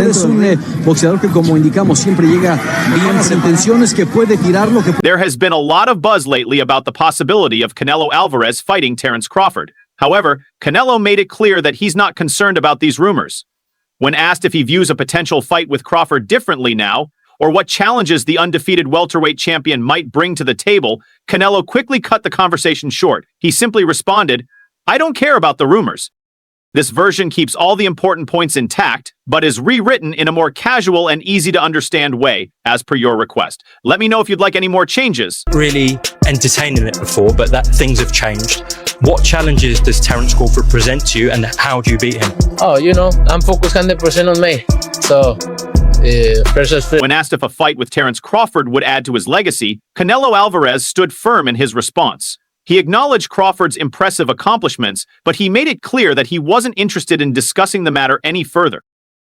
es un boxeador que, como indicamos, siempre llega con buenas intenciones, que puede tirarlo. There has been a lot of buzz lately about the possibility of Canelo Alvarez fighting Terence Crawford. However, Canelo made it clear that he's not concerned about these rumors. When asked if he views a potential fight with Crawford differently now, or what challenges the undefeated welterweight champion might bring to the table, Canelo quickly cut the conversation short. He simply responded, "I don't care about the rumors." This version keeps all the important points intact, but is rewritten in a more casual and easy-to-understand way, as per your request. Let me know if you'd like any more changes. Really entertaining it before, but that things have changed. What challenges does Terence Crawford present to you, and how do you beat him? Oh, I'm focused 100% on me. So, When asked if a fight with Terence Crawford would add to his legacy, Canelo Alvarez stood firm in his response. He acknowledged Crawford's impressive accomplishments, but he made it clear that he wasn't interested in discussing the matter any further.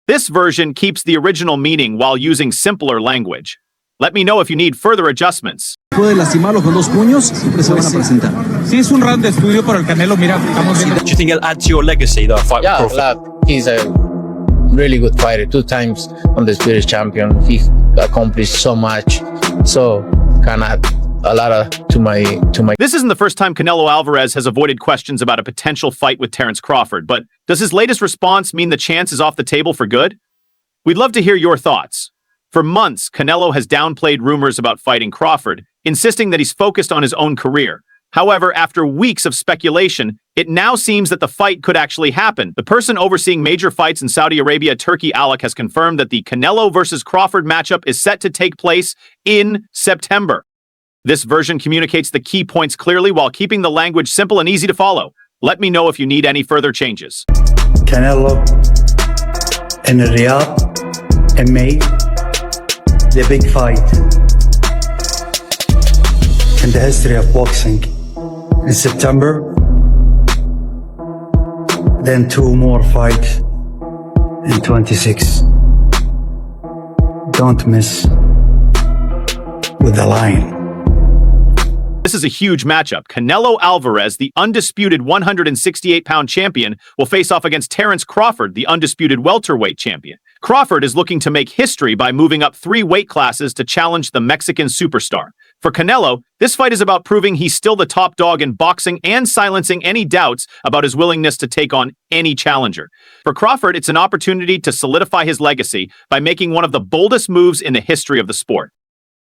This version keeps the original meaning while using simpler language. Let me know if you need further adjustments. Puede lastimarlo con dos puños, siempre se van a presentar. Sí, es un round de estudio para el Canelo. Mira, estamos viendo. Do you think it'll add to your legacy, though, a fight with Crawford? Yeah, he's a really good fighter. 2 times undisputed champion. He accomplished so much. So, can add a lot to my. This isn't the first time Canelo Alvarez has avoided questions about a potential fight with Terence Crawford, but does his latest response mean the chance is off the table for good? We'd love to hear your thoughts. For months, Canelo has downplayed rumors about fighting Crawford, insisting that he's focused on his own career. However, after weeks of speculation, it now seems that the fight could actually happen. The person overseeing major fights in Saudi Arabia, Turki Alak, has confirmed that the Canelo versus Crawford matchup is set to take place in September. This version communicates the key points clearly while keeping the language simple and easy to follow. Let me know if you need any further changes. Canelo in Riyadh in May, the big fight in the history of boxing. In September, then 2 more fights in 26. Don't miss with the line. This is a huge matchup. Canelo Alvarez, the undisputed 168-pound champion, will face off against Terence Crawford, the undisputed welterweight champion. Crawford is looking to make history by moving up 3 weight classes to challenge the Mexican superstar. For Canelo, this fight is about proving he's still the top dog in boxing and silencing any doubts about his willingness to take on any challenger. For Crawford, it's an opportunity to solidify his legacy by making one of the boldest moves in the history of the sport.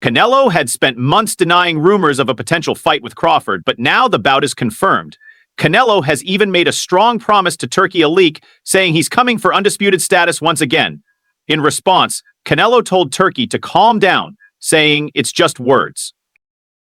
Canelo had spent months denying rumors of a potential fight with Crawford, but now the bout is confirmed. Canelo has even made a strong promise to Turki Alik, saying he's coming for undisputed status once again. In response, Canelo told Turki to calm down, saying it's just words.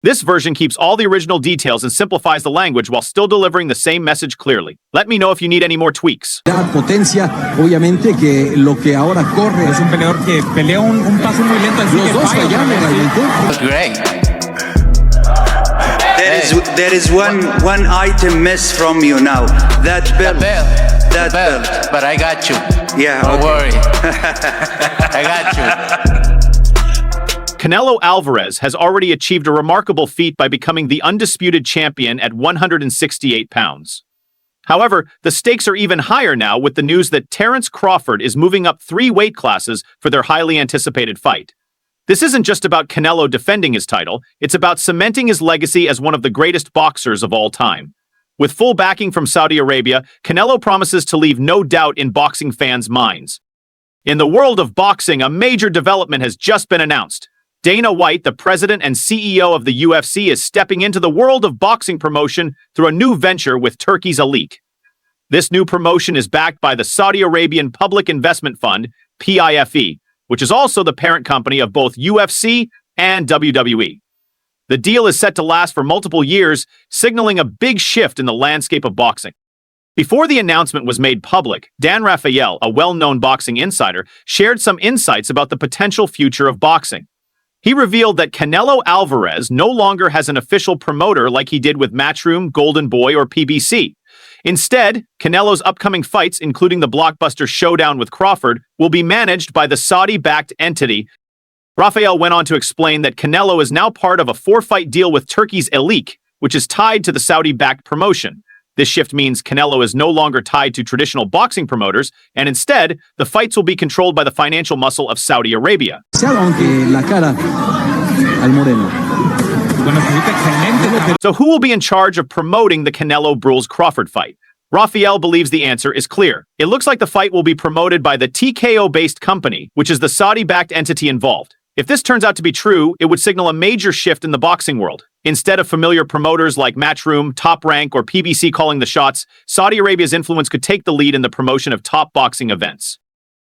This version keeps all the original details and simplifies the language while still delivering the same message clearly. Let me know if you need any more tweaks. Potencia, obviamente, que lo que ahora corre Es un peleador que pelea un paso muy lento. Así los que dos falla, fallaron realmente. Great. There is one item miss from you now. That belt. That belt. But I got you. Yeah. Don't Okay. worry. I got you. Canelo Alvarez has already achieved a remarkable feat by becoming the undisputed champion at 168 pounds. However, the stakes are even higher now with the news that Terence Crawford is moving up 3 weight classes for their highly anticipated fight. This isn't just about Canelo defending his title, it's about cementing his legacy as one of the greatest boxers of all time. With full backing from Saudi Arabia, Canelo promises to leave no doubt in boxing fans' minds. In the world of boxing, a major development has just been announced. Dana White, the president and CEO of the UFC, is stepping into the world of boxing promotion through a new venture with Turkey's Alik. This new promotion is backed by the Saudi Arabian Public Investment Fund, PIFE, which is also the parent company of both UFC and WWE. The deal is set to last for multiple years, signaling a big shift in the landscape of boxing. Before the announcement was made public, Dan Rafael, a well-known boxing insider, shared some insights about the potential future of boxing. He revealed that Canelo Alvarez no longer has an official promoter like he did with Matchroom, Golden Boy, or PBC. Instead, Canelo's upcoming fights, including the blockbuster Showdown with Crawford, will be managed by the Saudi-backed entity. Rafael went on to explain that Canelo is now part of a 4-fight deal with Turkey's Alik, which is tied to the Saudi-backed promotion. This shift means Canelo is no longer tied to traditional boxing promoters, and instead, the fights will be controlled by the financial muscle of Saudi Arabia. Aunque la cara al moreno. So who will be in charge of promoting the Canelo-Bruce-Crawford fight? Rafael believes the answer is clear. It looks like the fight will be promoted by the TKO-based company, which is the Saudi-backed entity involved. If this turns out to be true, it would signal a major shift in the boxing world. Instead of familiar promoters like Matchroom, Top Rank, or PBC calling the shots, Saudi Arabia's influence could take the lead in the promotion of top boxing events.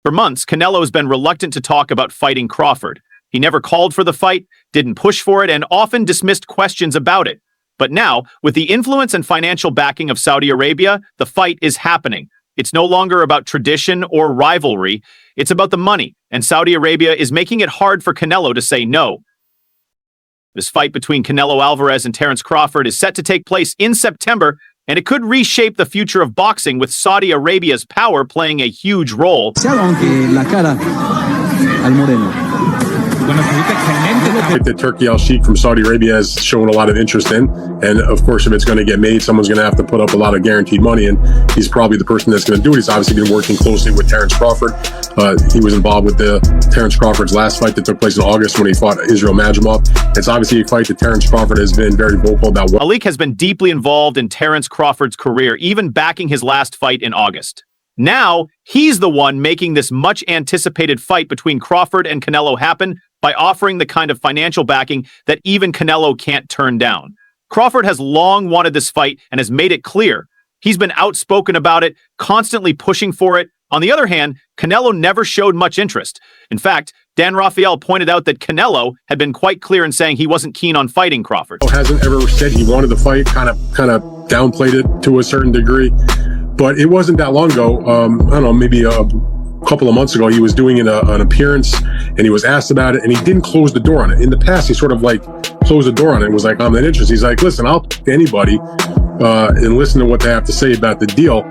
For months, Canelo has been reluctant to talk about fighting Crawford. He never called for the fight, didn't push for it, and often dismissed questions about it. But now, with the influence and financial backing of Saudi Arabia, the fight is happening. It's no longer about tradition or rivalry, it's about the money, and Saudi Arabia is making it hard for Canelo to say no. This fight between Canelo Alvarez and Terence Crawford is set to take place in September, and it could reshape the future of boxing with Saudi Arabia's power playing a huge role. Aunque la cara al moreno. The Turkey Al-Sheikh from Saudi Arabia has shown a lot of interest in, and of course if it's going to get made, someone's going to have to put up a lot of guaranteed money, and he's probably the person that's going to do it. He's obviously been working closely with Terence Crawford. He was involved with Terence Crawford's last fight that took place in August when he fought Israel Madrimov. It's obviously a fight that Terence Crawford has been very vocal about. Malik has been deeply involved in Terence Crawford's career, even backing his last fight in August. Now, he's the one making this much-anticipated fight between Crawford and Canelo happen by offering the kind of financial backing that even Canelo can't turn down. Crawford has long wanted this fight and has made it clear. He's been outspoken about it, constantly pushing for it. On the other hand, Canelo never showed much interest. In fact, Dan Rafael pointed out that Canelo had been quite clear in saying he wasn't keen on fighting Crawford. Hasn't ever said he wanted the fight, kind of downplayed it to a certain degree. But it wasn't that long ago, I don't know, maybe a couple of months ago, he was doing an appearance and he was asked about it and he didn't close the door on it. In the past, he sort of like closed the door on it and was like, I'm not interested. He's like, listen, I'll talk to anybody and listen to what they have to say about the deal,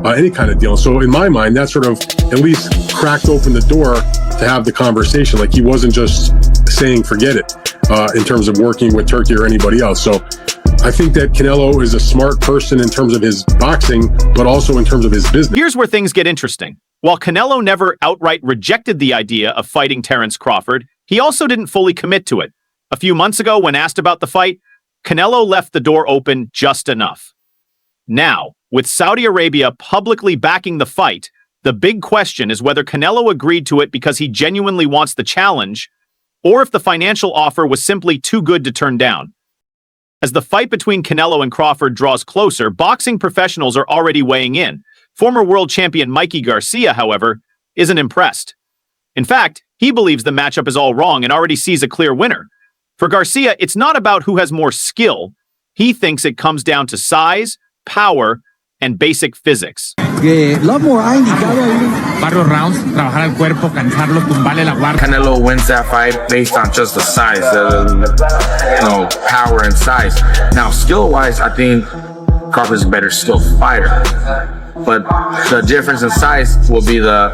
any kind of deal. So in my mind, that sort of at least cracked open the door to have the conversation. Like he wasn't just saying, forget it, in terms of working with Turkey or anybody else. So I think that Canelo is a smart person in terms of his boxing, but also in terms of his business. Here's where things get interesting. While Canelo never outright rejected the idea of fighting Terence Crawford, he also didn't fully commit to it. A few months ago, when asked about the fight, Canelo left the door open just enough. Now, with Saudi Arabia publicly backing the fight, the big question is whether Canelo agreed to it because he genuinely wants the challenge, or if the financial offer was simply too good to turn down. As the fight between Canelo and Crawford draws closer, boxing professionals are already weighing in. Former world champion Mikey Garcia, however, isn't impressed. In fact, he believes the matchup is all wrong and already sees a clear winner. For Garcia, it's not about who has more skill. He thinks it comes down to size, power, and basic physics. Varios rounds, trabajar el cuerpo, cansarlo, tumbarle la guardia. Canelo wins that fight based on just the size, power and size. Now, skill-wise, I think Crawford's a better skilled fighter, but the difference in size will be the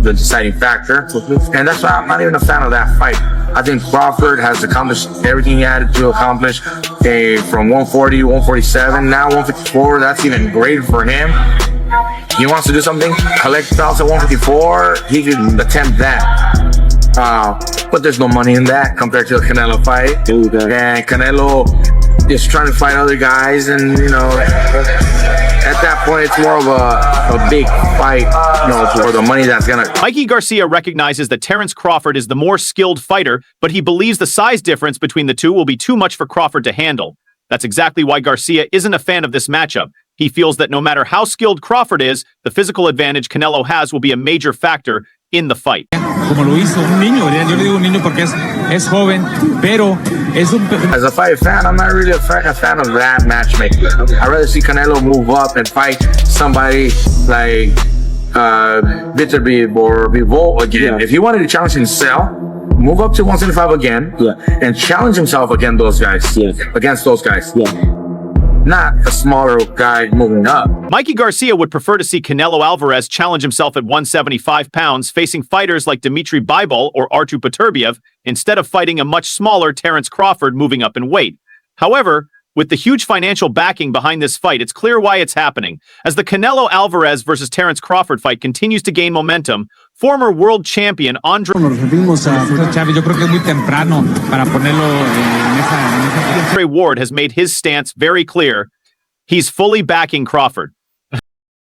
deciding factor, and that's why I'm not even a fan of that fight. I think Crawford has accomplished everything he had to accomplish from 140, 147, now 154. That's even greater for him. He wants to do something, collect belts at 154, he can attempt that. But there's no money in that compared to the Canelo fight. And Canelo is trying to fight other guys, and at that point it's more of a big fight, for the money that's gonna. Mikey Garcia recognizes that Terence Crawford is the more skilled fighter, but he believes the size difference between the two will be too much for Crawford to handle. That's exactly why Garcia isn't a fan of this matchup. He feels that no matter how skilled Crawford is, the physical advantage Canelo has will be a major factor in the fight. Como lo hizo un niño, yo le digo un niño porque es joven, pero es un... As a fight fan, I'm not really a fan of that matchmaking. I'd rather see Canelo move up and fight somebody like Vitterby or Bivol again. If he wanted to challenge himself, move up to 175 again, and challenge himself against those guys. Not a smaller guy moving up. Mikey Garcia would prefer to see Canelo Alvarez challenge himself at 175 pounds, facing fighters like Dmitry Bivol or Artur Beterbiev, instead of fighting a much smaller Terence Crawford moving up in weight. However, With the huge financial backing behind this fight, it's clear why it's happening. As the Canelo Alvarez versus Terence Crawford fight continues to gain momentum, former world champion Andre Ward has made his stance very clear. He's fully backing Crawford.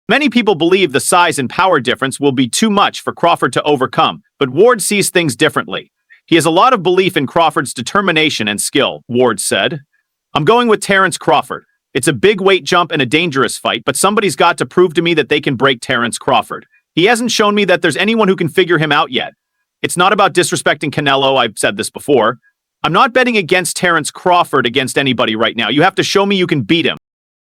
Many people believe the size and power difference will be too much for Crawford to overcome, but Ward sees things differently. He has a lot of belief in Crawford's determination and skill, Ward said. I'm going with Terence Crawford. It's a big weight jump and a dangerous fight, but somebody's got to prove to me that they can break Terence Crawford. He hasn't shown me that there's anyone who can figure him out yet. It's not about disrespecting Canelo, I've said this before. I'm not betting against Terence Crawford against anybody right now. You have to show me you can beat him.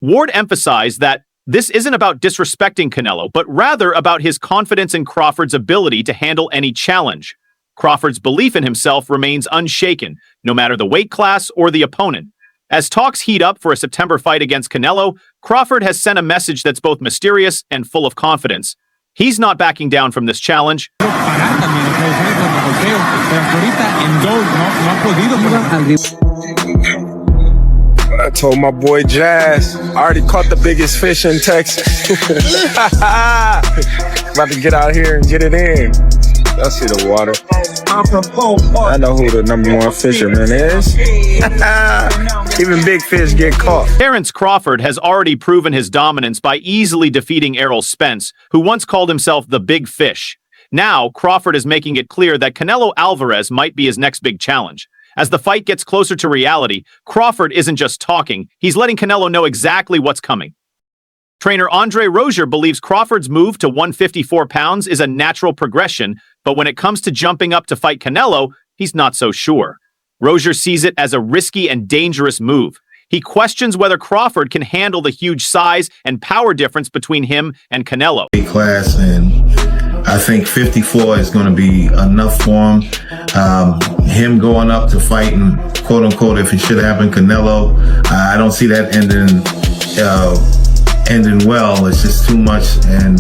Ward emphasized that this isn't about disrespecting Canelo, but rather about his confidence in Crawford's ability to handle any challenge. Crawford's belief in himself remains unshaken, no matter the weight class or the opponent. As talks heat up for a September fight against Canelo, Crawford has sent a message that's both mysterious and full of confidence. He's not backing down from this challenge. I told my boy Jazz, I already caught the biggest fish in Texas. About to get out here and get it in. I see the water. I know who the #1 fisherman is. Even big fish get caught. Terence Crawford has already proven his dominance by easily defeating Errol Spence, who once called himself the Big Fish. Now, Crawford is making it clear that Canelo Alvarez might be his next big challenge. As the fight gets closer to reality, Crawford isn't just talking, he's letting Canelo know exactly what's coming. Trainer Andre Rozier believes Crawford's move to 154 pounds is a natural progression, but when it comes to jumping up to fight Canelo, he's not so sure. Rozier sees it as a risky and dangerous move. He questions whether Crawford can handle the huge size and power difference between him and Canelo. Class, and I think 54 is going to be enough for him. Him going up to fighting, quote unquote, if it should happen, Canelo, I don't see that ending well. It's just too much and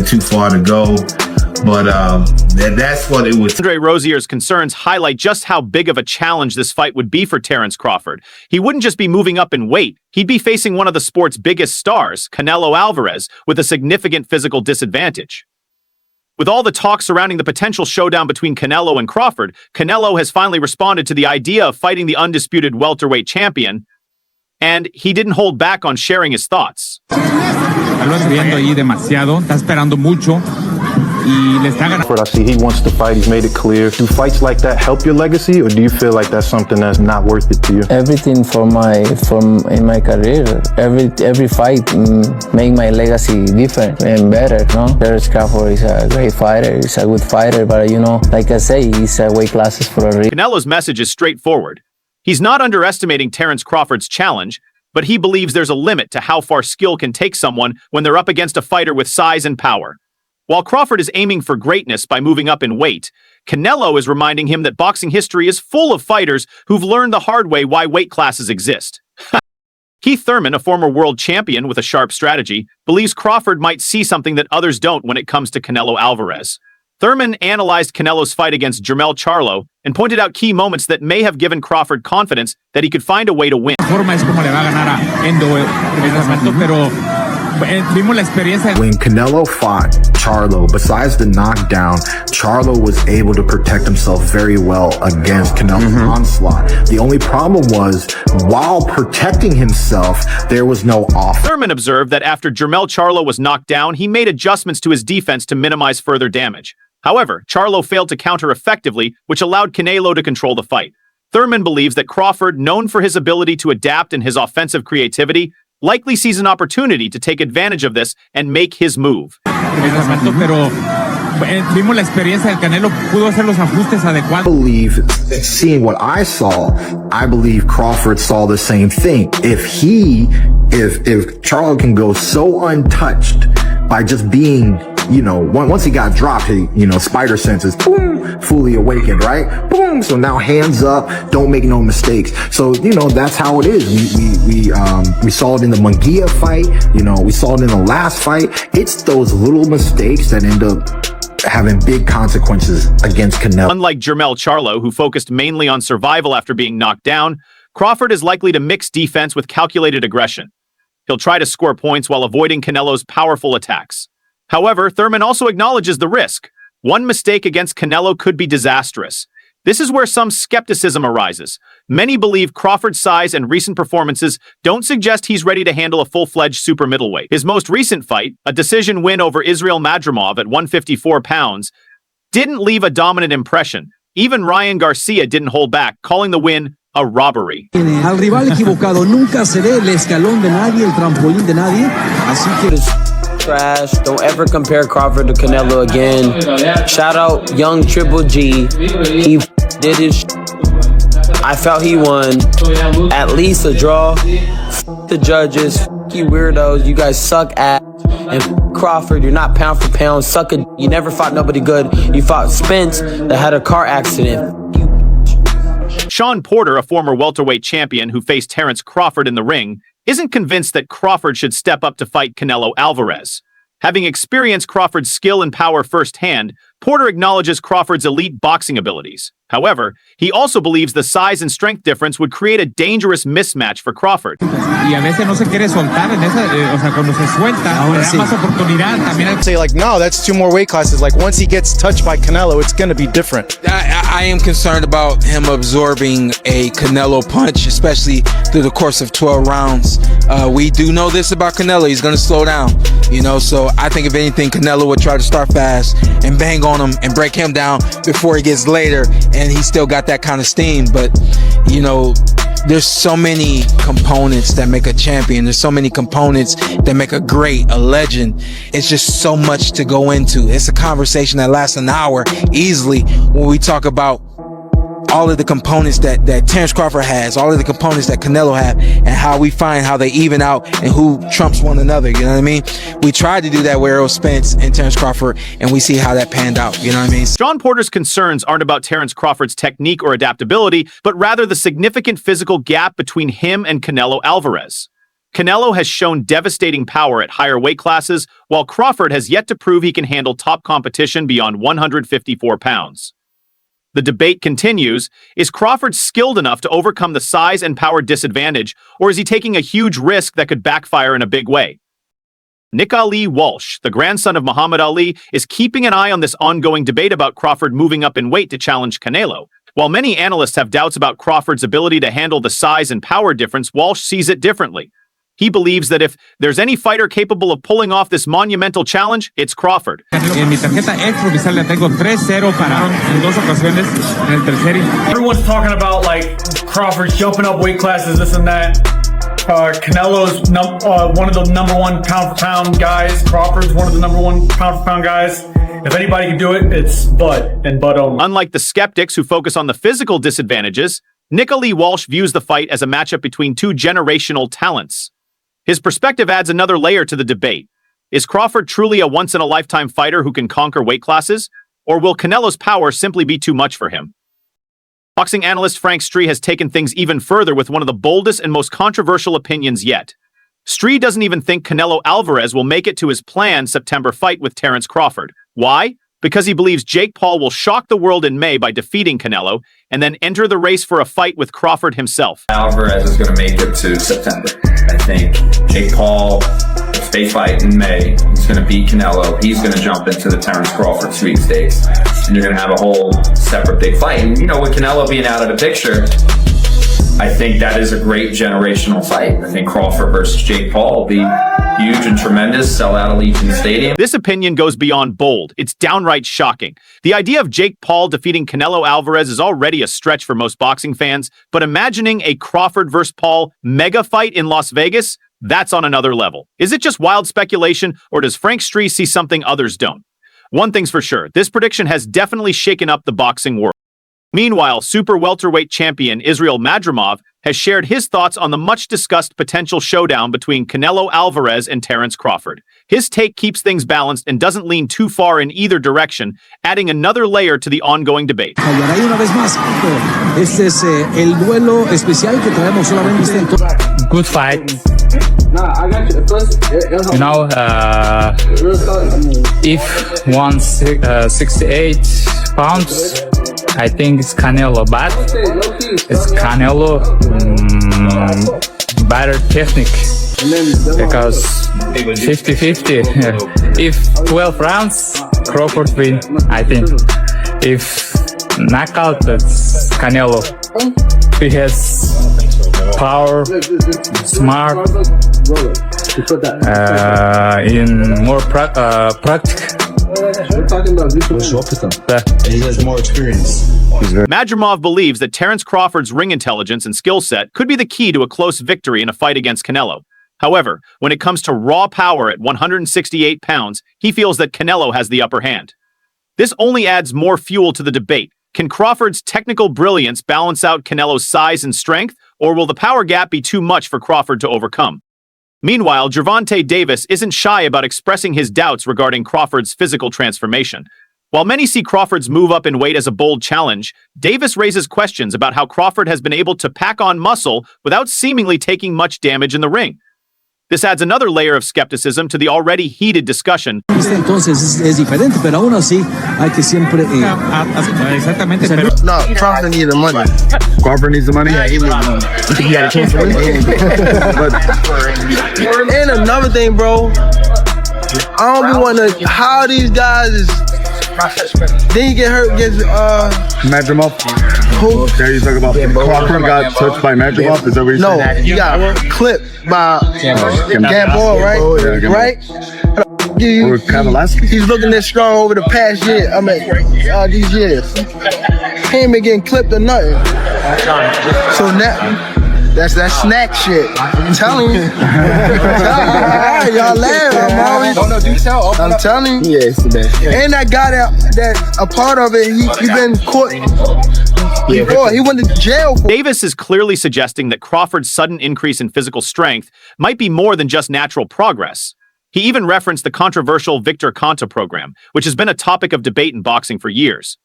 too far to go. But that's what it was. Andre Rozier's concerns highlight just how big of a challenge this fight would be for Terence Crawford. He wouldn't just be moving up in weight, he'd be facing one of the sport's biggest stars, Canelo Alvarez, with a significant physical disadvantage. With all the talk surrounding the potential showdown between Canelo and Crawford, Canelo has finally responded to the idea of fighting the undisputed welterweight champion, and he didn't hold back on sharing his thoughts. I see he wants to fight. He's made it clear. Do fights like that help your legacy, or do you feel like that's something that's not worth it to you? Everything in my career, every fight make my legacy different and better. No, Terence Crawford is a great fighter. He's a good fighter, but like I say, he's weight classes for a reason. Canelo's message is straightforward. He's not underestimating Terence Crawford's challenge, but he believes there's a limit to how far skill can take someone when they're up against a fighter with size and power. While Crawford is aiming for greatness by moving up in weight, Canelo is reminding him that boxing history is full of fighters who've learned the hard way why weight classes exist. Keith Thurman, a former world champion with a sharp strategy, believes Crawford might see something that others don't when it comes to Canelo Alvarez. Thurman analyzed Canelo's fight against Jermell Charlo and pointed out key moments that may have given Crawford confidence that he could find a way to win. When Canelo fought Charlo, besides the knockdown, Charlo was able to protect himself very well against Canelo's onslaught. The only problem was, while protecting himself, there was no offense. Thurman observed that after Jermell Charlo was knocked down, he made adjustments to his defense to minimize further damage. However, Charlo failed to counter effectively, which allowed Canelo to control the fight. Thurman believes that Crawford, known for his ability to adapt and his offensive creativity, likely sees an opportunity to take advantage of this and make his move. I believe, seeing what I saw, I believe Crawford saw the same thing. If Charlo can go so untouched by just being, once he got dropped, spider senses, boom, fully awakened, right? Boom. So now hands up, don't make no mistakes. So, that's how it is. We saw it in the Munguia fight. We saw it in the last fight. It's those little mistakes that end up having big consequences against Canelo. Unlike Jermell Charlo, who focused mainly on survival after being knocked down, Crawford is likely to mix defense with calculated aggression. He'll try to score points while avoiding Canelo's powerful attacks. However, Thurman also acknowledges the risk. One mistake against Canelo could be disastrous. This is where some skepticism arises. Many believe Crawford's size and recent performances don't suggest he's ready to handle a full-fledged super middleweight. His most recent fight, a decision win over Israil Madrimov at 154 pounds, didn't leave a dominant impression. Even Ryan Garcia didn't hold back, calling the win a robbery. Al rival equivocado, nunca seré el escalón de nadie, el trampolín de nadie, así que... Trash. Don't ever compare Crawford to Canelo again. Shout out young Triple G. He did his I felt he won. At least a draw. The judges. You weirdos. You guys suck ass. And Crawford, you're not pound for pound. Suck a. You never fought nobody good. You fought Spence that had a car accident. Shawn Porter, a former welterweight champion who faced Terence Crawford in the ring, isn't convinced that Crawford should step up to fight Canelo Alvarez. Having experienced Crawford's skill and power firsthand, Porter acknowledges Crawford's elite boxing abilities. However, he also believes the size and strength difference would create a dangerous mismatch for Crawford. Y a veces no se quiere soltar en esa, o sea, cuando se suelta, le da más oportunidad. También say like, no, that's 2 more weight classes. Like once he gets touched by Canelo, it's going to be different. I am concerned about him absorbing a Canelo punch, especially through the course of 12 rounds. We do know this about Canelo. He's going to slow down, you know, so I think if anything, Canelo would try to start fast and bang on him and break him down before he gets later, and he still got that kind of steam. But, you know, there's so many components that make a champion. There's so many components that make a great, a legend. It's just so much to go into. It's a conversation that lasts an hour easily when we talk about all of the components that Terence Crawford has, all of the components that Canelo have, and how we find how they even out and who trumps one another, you know what I mean? We tried to do that with Errol Spence and Terence Crawford, and we see how that panned out, you know what I mean? Shawn Porter's concerns aren't about Terence Crawford's technique or adaptability, but rather the significant physical gap between him and Canelo Alvarez. Canelo has shown devastating power at higher weight classes, while Crawford has yet to prove he can handle top competition beyond 154 pounds. The debate continues, is Crawford skilled enough to overcome the size and power disadvantage, or is he taking a huge risk that could backfire in a big way? Nick Ali Walsh, the grandson of Muhammad Ali, is keeping an eye on this ongoing debate about Crawford moving up in weight to challenge Canelo. While many analysts have doubts about Crawford's ability to handle the size and power difference, Walsh sees it differently. He believes that if there's any fighter capable of pulling off this monumental challenge, it's Crawford. En mi tarjeta extra le tengo 3-0 para en 2 ocasiones en el tercer. Everyone's talking about like Crawford jumping up weight classes, this and that. Canelo's one of the #1 pound for pound guys. Crawford's one of the #1 pound for pound guys. If anybody can do it, it's Bud and Bud only. Unlike the skeptics who focus on the physical disadvantages, Nick Ali Walsh views the fight as a matchup between 2 generational talents. His perspective adds another layer to the debate. Is Crawford truly a once-in-a-lifetime fighter who can conquer weight classes? Or will Canelo's power simply be too much for him? Boxing analyst Frank Stree has taken things even further with one of the boldest and most controversial opinions yet. Stree doesn't even think Canelo Alvarez will make it to his planned September fight with Terence Crawford. Why? Because he believes Jake Paul will shock the world in May by defeating Canelo and then enter the race for a fight with Crawford himself. Alvarez is going to make it to September. I think Jake Paul, if they fight in May, he's going to beat Canelo. He's going to jump into the Terence Crawford sweepstakes. And you're going to have a whole separate big fight. And, you know, with Canelo being out of the picture, I think that is a great generational fight. I think Crawford versus Jake Paul will be huge and tremendous, sell out Allegiant Stadium. This opinion goes beyond bold. It's downright shocking. The idea of Jake Paul defeating Canelo Alvarez is already a stretch for most boxing fans, but imagining a Crawford versus Paul mega fight in Las Vegas, that's on another level. Is it just wild speculation, or does Frank Stree see something others don't? One thing's for sure, this prediction has definitely shaken up the boxing world. Meanwhile, super welterweight champion Israil Madrimov has shared his thoughts on the much-discussed potential showdown between Canelo Alvarez and Terence Crawford. His take keeps things balanced and doesn't lean too far in either direction, adding another layer to the ongoing debate. Good fight. You know, if 168 pounds, I think it's Canelo, but it's Canelo better technique because 50-50. If 12 rounds, Crawford win, I think. If knockout, that's Canelo. He has power, smart, in more practice. He has more experience. Madrimov believes that Terence Crawford's ring intelligence and skill set could be the key to a close victory in a fight against Canelo. However, when it comes to raw power at 168 pounds, he feels that Canelo has the upper hand. This only adds more fuel to the debate. Can Crawford's technical brilliance balance out Canelo's size and strength, or will the power gap be too much for Crawford to overcome? Meanwhile, Gervonta Davis isn't shy about expressing his doubts regarding Crawford's physical transformation. While many see Crawford's move up in weight as a bold challenge, Davis raises questions about how Crawford has been able to pack on muscle without seemingly taking much damage in the ring. This adds another layer of skepticism to the already heated discussion. Entonces es diferente, pero aún así hay que siempre. Exactamente. No, Crawford needs the money. Crawford needs the money? Yeah, he needs the money. He got a chance to win. And another thing, bro, I don't be wanting to, how these guys is. Then you get hurt against Madrimov. Who? There you talk about Crawford got touched by Madrimov. Is that what you're saying? No, you got clipped by Gamboa, right? Yeah, right? Or Kavalaski? He's looking this strong over the past year. I mean, these years. He ain't been getting clipped or nothing. So now. That's that snack shit. I'm telling you. Y'all laugh. I'm telling you. Yeah, it's the best. And that guy that a part of it, he been caught before. He went to jail. Davis is clearly suggesting that Crawford's sudden increase in physical strength might be more than just natural progress. He even referenced the controversial Victor Conta program, which has been a topic of debate in boxing for years.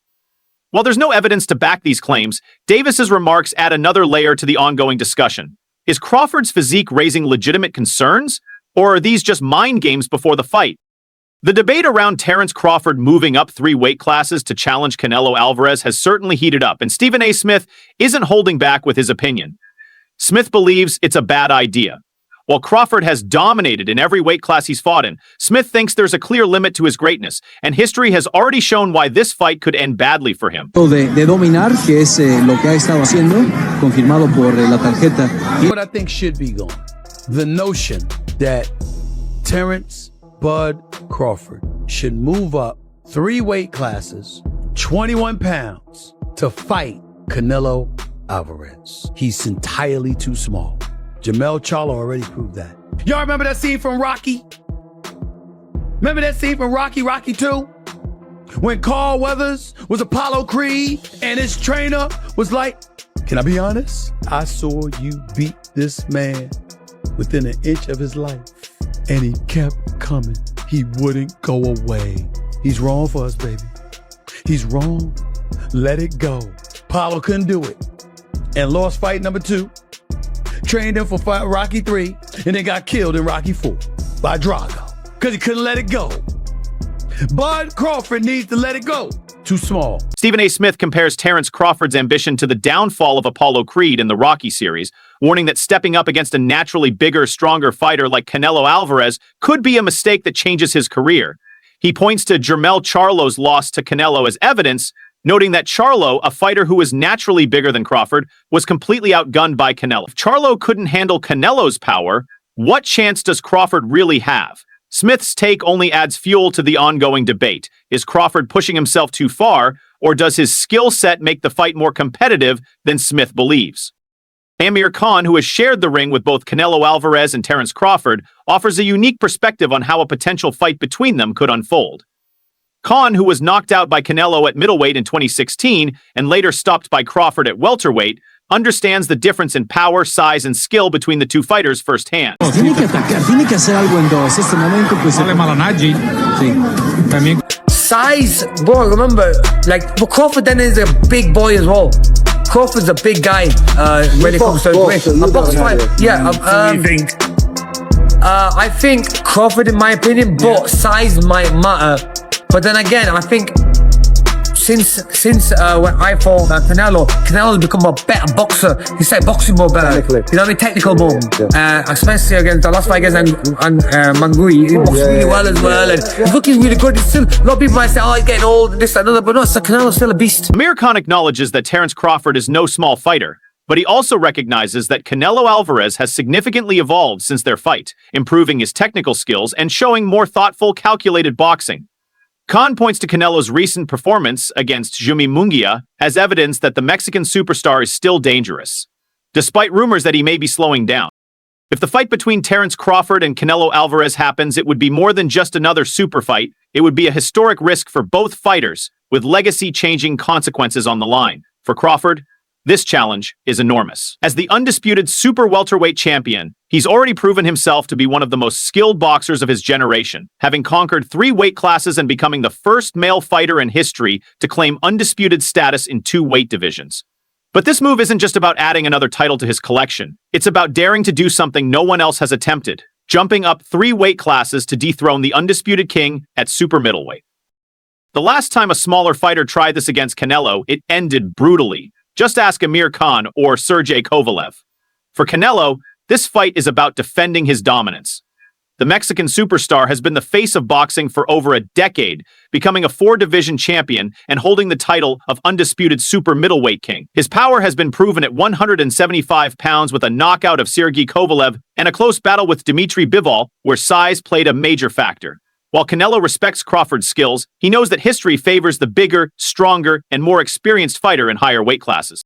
While there's no evidence to back these claims, Davis's remarks add another layer to the ongoing discussion. Is Crawford's physique raising legitimate concerns, or are these just mind games before the fight? The debate around Terence Crawford moving up 3 weight classes to challenge Canelo Alvarez has certainly heated up, and Stephen A. Smith isn't holding back with his opinion. Smith believes it's a bad idea. While Crawford has dominated in every weight class he's fought in, Smith thinks there's a clear limit to his greatness, and history has already shown why this fight could end badly for him. De dominar, que es lo que ha estado haciendo, confirmado por la tarjeta. What I think should be gone, the notion that Terence Bud Crawford should move up 3 weight classes, 21 pounds, to fight Canelo Alvarez. He's entirely too small. Jermell Charlo already proved that. Y'all remember that scene from Rocky? Remember that scene from Rocky 2? When Carl Weathers was Apollo Creed and his trainer was like, can I be honest? I saw you beat this man within an inch of his life. And he kept coming. He wouldn't go away. He's wrong for us, baby. He's wrong. Let it go. Apollo couldn't do it. And lost fight number 2. Trained him for Rocky 3, and then got killed in Rocky 4 by Drago, because he couldn't let it go. Bud Crawford needs to let it go. Too small. Stephen A. Smith compares Terence Crawford's ambition to the downfall of Apollo Creed in the Rocky series, warning that stepping up against a naturally bigger, stronger fighter like Canelo Alvarez could be a mistake that changes his career. He points to Jermell Charlo's loss to Canelo as evidence, noting that Charlo, a fighter who was naturally bigger than Crawford, was completely outgunned by Canelo. If Charlo couldn't handle Canelo's power, what chance does Crawford really have? Smith's take only adds fuel to the ongoing debate. Is Crawford pushing himself too far, or does his skill set make the fight more competitive than Smith believes? Amir Khan, who has shared the ring with both Canelo Alvarez and Terence Crawford, offers a unique perspective on how a potential fight between them could unfold. Khan, who was knocked out by Canelo at middleweight in 2016 and later stopped by Crawford at welterweight, understands the difference in power, size, and skill between the two fighters firsthand. Tiene que atacar, tiene que hacer algo en dos. Este momento, pues. Size, bro, remember, like, but Crawford then is a big boy as well. Crawford's a big guy when it comes to a box fight. Yeah, I think Crawford, in my opinion, but size might matter. But then again, I think since when I fought Canelo's become a better boxer. He started boxing more better. You know what I mean? Technical more. Especially against the last fight against Mangui. He boxed really well as well. And he's looking really good. He's still, a lot of people might say, oh, he's getting old, this, that, another. But no, Canelo's still a beast. Amir Khan acknowledges that Terence Crawford is no small fighter, but he also recognizes that Canelo Alvarez has significantly evolved since their fight, improving his technical skills and showing more thoughtful, calculated boxing. Khan points to Canelo's recent performance against Jumi Munguia as evidence that the Mexican superstar is still dangerous, despite rumors that he may be slowing down. If the fight between Terence Crawford and Canelo Alvarez happens, it would be more than just another super fight. It would be a historic risk for both fighters, with legacy-changing consequences on the line. For Crawford, this challenge is enormous. As the undisputed super welterweight champion, he's already proven himself to be one of the most skilled boxers of his generation, having conquered 3 weight classes and becoming the first male fighter in history to claim undisputed status in 2 weight divisions. But this move isn't just about adding another title to his collection. It's about daring to do something no one else has attempted, jumping up 3 weight classes to dethrone the undisputed king at super middleweight. The last time a smaller fighter tried this against Canelo, it ended brutally. Just ask Amir Khan or Sergey Kovalev. For Canelo, this fight is about defending his dominance. The Mexican superstar has been the face of boxing for over a decade, becoming a 4-division champion and holding the title of undisputed super middleweight king. His power has been proven at 175 pounds with a knockout of Sergey Kovalev and a close battle with Dmitry Bivol, where size played a major factor. While Canelo respects Crawford's skills, he knows that history favors the bigger, stronger, and more experienced fighter in higher weight classes.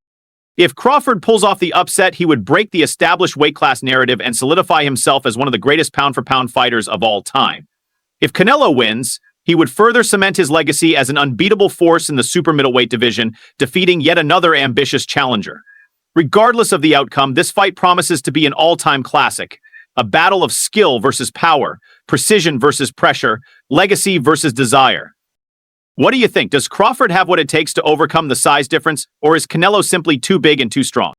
If Crawford pulls off the upset, he would break the established weight class narrative and solidify himself as one of the greatest pound-for-pound fighters of all time. If Canelo wins, he would further cement his legacy as an unbeatable force in the super middleweight division, defeating yet another ambitious challenger. Regardless of the outcome, this fight promises to be an all-time classic, a battle of skill versus power, precision versus pressure, legacy versus desire. What do you think? Does Crawford have what it takes to overcome the size difference, or is Canelo simply too big and too strong?